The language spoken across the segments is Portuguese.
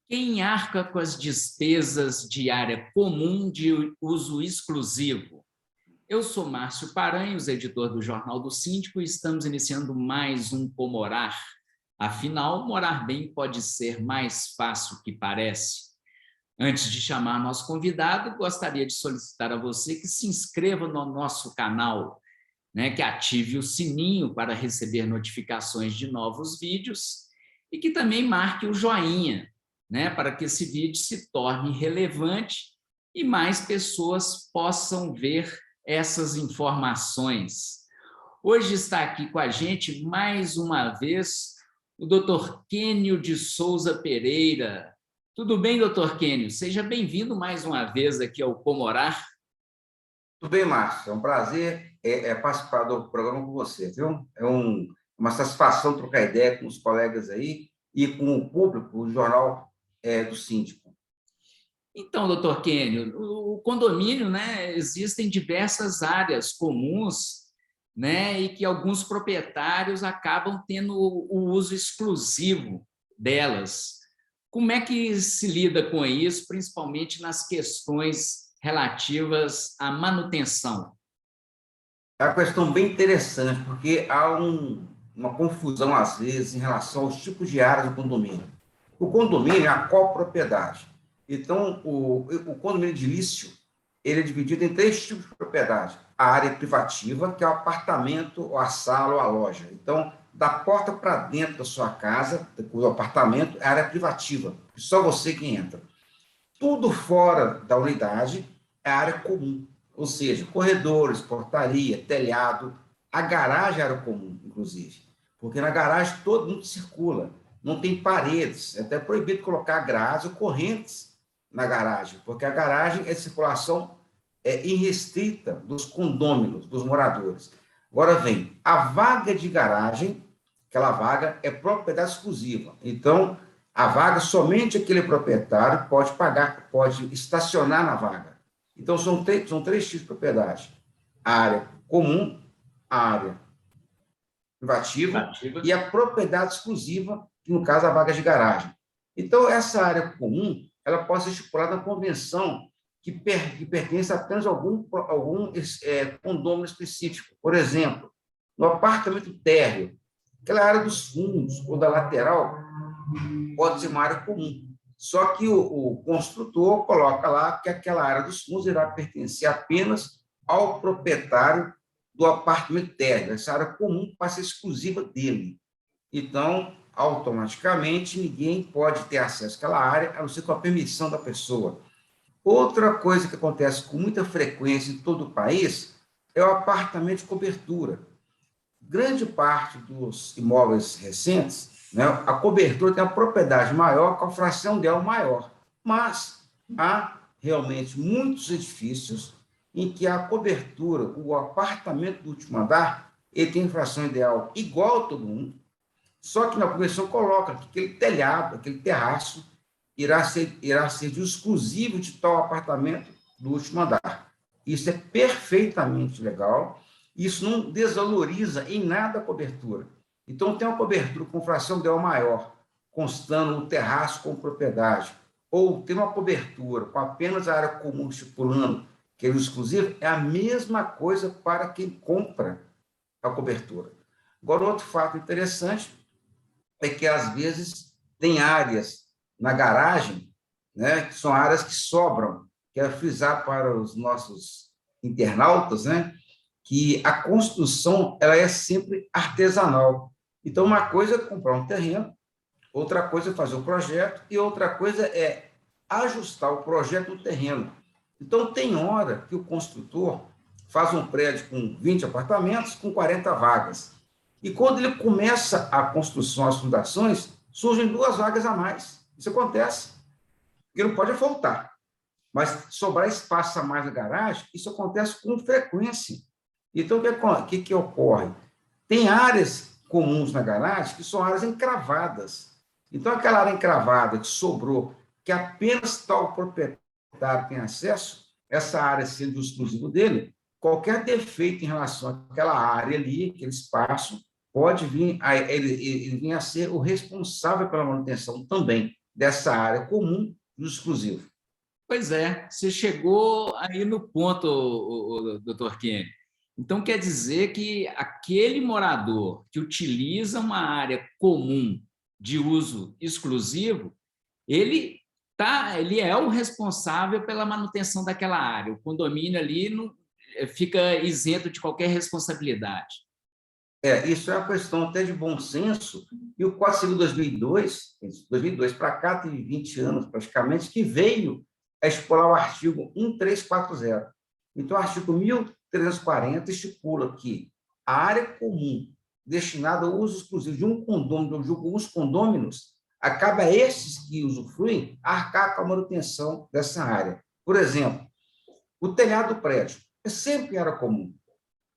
Quem arca com as despesas de área comum de uso exclusivo? Eu sou Márcio Paranhos, editor do Jornal do Síndico, e estamos iniciando mais um Pomorar. Afinal, morar bem pode ser mais fácil que parece. Antes de chamar nosso convidado, gostaria de solicitar a você que se inscreva no nosso canal, que ative o sininho para receber notificações de novos vídeos e que também marque o joinha, para que esse vídeo se torne relevante e mais pessoas possam ver essas informações. Hoje está aqui com a gente, mais uma vez, o Dr. Quênio de Souza Pereira. Tudo bem, Dr. Quênio? Seja bem-vindo mais uma vez aqui ao Pomorar. Tudo bem, Márcio. É um prazer participar do programa com você, viu? Uma satisfação trocar ideia com os colegas aí e com o público, o Jornal do Síndico. Então, doutor Quênio, o condomínio, existem diversas áreas comuns, e que alguns proprietários acabam tendo o uso exclusivo delas. Como é que se lida com isso, principalmente nas questões relativas à manutenção? É uma questão bem interessante, porque há uma confusão, às vezes, em relação aos tipos de áreas do condomínio. O condomínio é a copropriedade. Então, o condomínio edilício, ele é dividido em 3 tipos de propriedade. A área privativa, que é o apartamento, ou a sala, ou a loja. Então, da porta para dentro da sua casa, do apartamento, é a área privativa, só você que entra. Tudo fora da unidade é área comum, ou seja, corredores, portaria, telhado, a garagem é área comum, inclusive, porque na garagem todo mundo circula, não tem paredes, é até proibido colocar grades ou correntes na garagem, porque a garagem é circulação irrestrita dos condôminos, dos moradores. Agora vem a vaga de garagem, aquela vaga é propriedade exclusiva, então a vaga, somente aquele proprietário pode pagar, pode estacionar na vaga. Então, são 3 tipos de propriedade. A área comum, a área privativa e a propriedade exclusiva, que no caso é a vaga de garagem. Então, essa área comum, ela pode ser estipulada na convenção que pertence apenas a algum condômino específico. Por exemplo, no apartamento térreo, aquela área dos fundos ou da lateral, pode ser uma área comum. Só que o construtor coloca lá que aquela área dos fundos irá pertencer apenas ao proprietário do apartamento térreo. Essa área comum passa exclusiva dele. Então, automaticamente, ninguém pode ter acesso àquela área, a não ser com a permissão da pessoa. Outra coisa que acontece com muita frequência em todo o país é o apartamento de cobertura. Grande parte dos imóveis recentes, a cobertura tem a propriedade maior, com a fração dela maior. Mas há realmente muitos edifícios em que a cobertura, o apartamento do último andar, ele tem fração ideal igual a todo mundo, só que na convenção coloca que aquele telhado, aquele terraço, irá ser de exclusivo de tal apartamento do último andar. Isso é perfeitamente legal. Isso não desvaloriza em nada a cobertura. Então, tem uma cobertura com fração ideal maior, constando no terraço com propriedade, ou tem uma cobertura com apenas a área comum estipulando que é o exclusivo, é a mesma coisa para quem compra a cobertura. Agora, outro fato interessante é que, às vezes, tem áreas na garagem, que são áreas que sobram. Quero frisar para os nossos internautas, que a construção ela é sempre artesanal. Então, uma coisa é comprar um terreno, outra coisa é fazer o projeto e outra coisa é ajustar o projeto do terreno. Então, tem hora que o construtor faz um prédio com 20 apartamentos, com 40 vagas. E quando ele começa a construção, as fundações, surgem 2 vagas a mais. Isso acontece. Porque não pode faltar. Mas sobrar espaço a mais na garagem, isso acontece com frequência. Então, o que ocorre? Tem áreas comuns na garagem que são áreas encravadas. Então, aquela área encravada que sobrou, que apenas tal proprietário tem acesso, essa área sendo exclusivo dele, qualquer defeito em relação àquela área ali, aquele espaço, pode vir ele vir a ser o responsável pela manutenção também. dessa área comum e exclusivo. Pois é, você chegou aí no ponto, o doutor Kenny. Então, quer dizer que aquele morador que utiliza uma área comum de uso exclusivo, ele é o responsável pela manutenção daquela área. O condomínio ali não, fica isento de qualquer responsabilidade. Isso é uma questão até de bom senso, e o Código Civil 2002 para cá, tem 20 anos praticamente, que veio a expolar o artigo 1340. Então, o artigo 1340 estipula que a área comum destinada ao uso exclusivo de um condômino, de alguns condôminos, acaba a esses que usufruem arcar com a manutenção dessa área. Por exemplo, o telhado do prédio sempre era comum,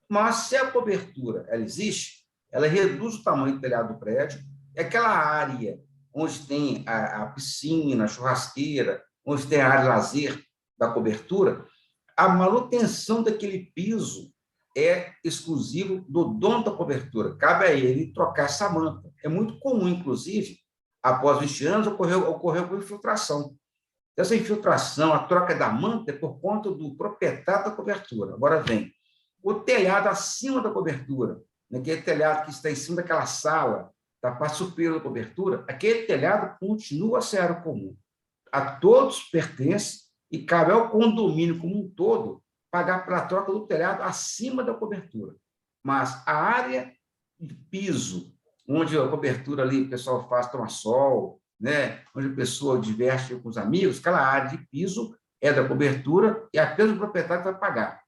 mas se a cobertura ela existe, ela reduz o tamanho do telhado do prédio, e aquela área onde tem a piscina, a churrasqueira, onde tem a área de lazer da cobertura, a manutenção daquele piso é exclusivo do dono da cobertura. Cabe a ele trocar essa manta. É muito comum, inclusive, após 20 anos, ocorreu com infiltração. Essa infiltração, a troca da manta, é por conta do proprietário da cobertura. Agora vem o telhado acima da cobertura, aquele telhado que está em cima daquela sala, da parte superior da cobertura, aquele telhado continua a ser área comum. A todos pertence e cabe ao condomínio como um todo pagar pela troca do telhado acima da cobertura. Mas a área de piso, onde a cobertura ali o pessoal faz tomar sol, né? Onde a pessoa diverte com os amigos, aquela área de piso é da cobertura e apenas o proprietário vai pagar.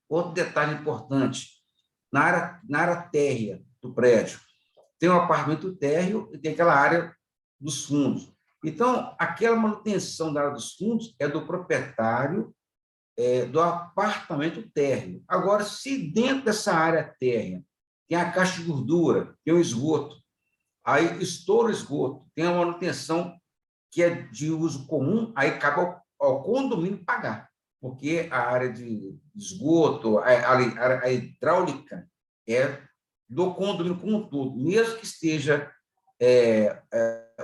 Outro detalhe importante, na área térrea do prédio, tem um apartamento térreo e tem aquela área dos fundos. Então, aquela manutenção da área dos fundos é do proprietário do apartamento térreo. Agora, se dentro dessa área térrea tem a caixa de gordura, tem o esgoto, aí estoura o esgoto, tem a manutenção que é de uso comum, aí cabe ao condomínio pagar, porque a área de esgoto, a hidráulica é do condomínio como um todo, mesmo que esteja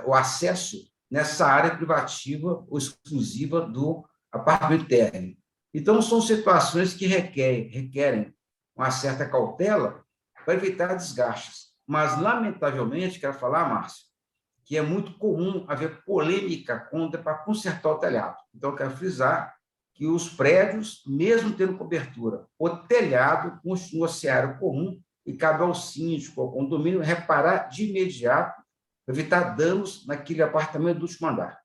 o acesso nessa área privativa ou exclusiva do apartamento térreo. Então, são situações que requerem uma certa cautela para evitar desgastes. Mas, lamentavelmente, quero falar, Márcio, que é muito comum haver polêmica para consertar o telhado. Então, quero frisar que os prédios, mesmo tendo cobertura, o telhado continua a ser área comum e cabe ao síndico, ao condomínio, reparar de imediato para evitar danos naquele apartamento do último andar.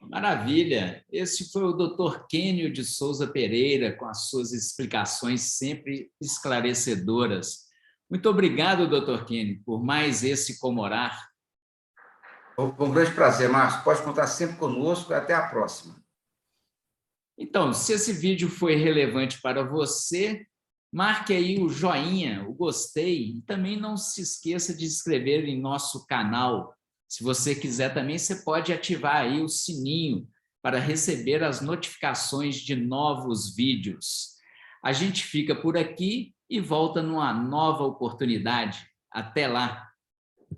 Maravilha! Esse foi o Dr. Kênio de Souza Pereira, com as suas explicações sempre esclarecedoras. Muito obrigado, Dr. Kênio, por mais esse Comorar. Um grande prazer, Márcio. Pode contar sempre conosco e até a próxima. Então, se esse vídeo foi relevante para você, marque aí o joinha, o gostei, e também não se esqueça de se inscrever em nosso canal. Se você quiser também, você pode ativar aí o sininho para receber as notificações de novos vídeos. A gente fica por aqui e volta numa nova oportunidade. Até lá!